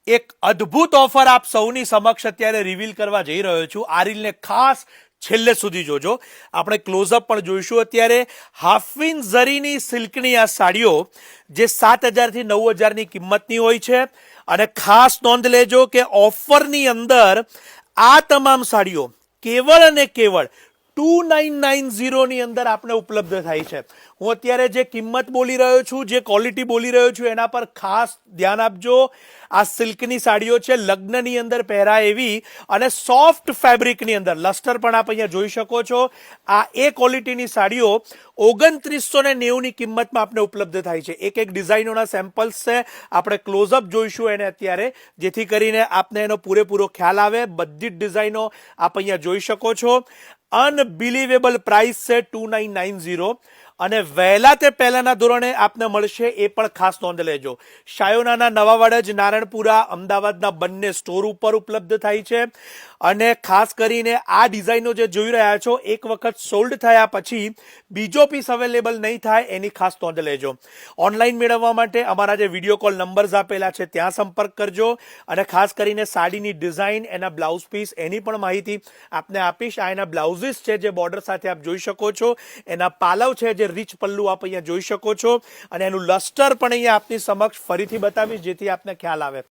એક અદ્ભુત ઓફર આપ સૌની સમક્ષ અત્યારે રિવીલ કરવા જઈ રહ્યો છું. આ રીલને ખાસ છેલ્લે સુધી જોજો. આપણે ક્લોઝઅપ પણ જોઈશું. અત્યારે હાફિન ઝરીની સિલ્કની આ સાડીઓ જે 7,000 થી 9,000ની કિંમતની હોય છે. અને ખાસ નોંધ લેજો કે ઓફરની અંદર આ તમામ સાડીઓ કેવળ અને કેવળ 2990 ની અંદર આપણે ઉપલબ્ધ થાય છે. હું અત્યારે જે કિંમત બોલી રહ્યો છું, જે ક્વોલિટી બોલી રહ્યો છું, એના પર ખાસ ધ્યાન આપજો. આ સિલ્કની સાડીઓ છે, લગ્નની અંદર પહેરાય એવી અને સોફ્ટ ફેબ્રિકની અંદર લસ્ટર પણ આપ અહીંયા જોઈ શકો છો. આ એ ક્વોલિટીની સાડીઓ 2990 ની કિંમતમાં આપણે ઉપલબ્ધ થાય છે. એક એક ડિઝાઇનોના સેમ્પલ્સ છે, આપણે ક્લોઝઅપ જોઈશું એને અત્યારે, જેથી કરીને આપને એનો પૂરેપૂરો ખ્યાલ આવે. બધી જ ડિઝાઇનો આપ અહીંયા જોઈ શકો છો. અનબિલીવેબલ પ્રાઇસ છે 2990 અને વહેલા તે પહેલાના ધોરણે આપને મળશે, એ પણ ખાસ નોંધ લેજો. શાયોનાના નવાવાડજ, નારણપુરા, અમદાવાદના બંને સ્ટોર ઉપર ઉપલબ્ધ થાય છે. અને ખાસ કરીને આ ડિઝાઇનો જે જોઈ રહ્યા છો, એક વખત સોલ્ડ થયા પછી બીજો પીસ અવેલેબલ નહીં થાય, એની ખાસ નોંધ લેજો. ઓનલાઈન મેળવવા માટે અમારા જે વિડીયો કોલ નંબર્સ આપેલા છે ત્યાં સંપર્ક કરજો. અને ખાસ કરીને સાડીની ડિઝાઇન, એના બ્લાઉઝ પીસ, એની પણ માહિતી આપને આપીશ. આ એના બ્લાઉઝીસ છે જે બોર્ડર સાથે આપ જોઈ શકો છો. એના પાલવ છે જે રીચ પલ્લુ આપ અહીંયા જોઈ શકો છો. અને એનું લસ્ટર પણ અહીંયા આપની સમક્ષ ફરીથી બતાવીશ, જેથી આપને ખ્યાલ આવે.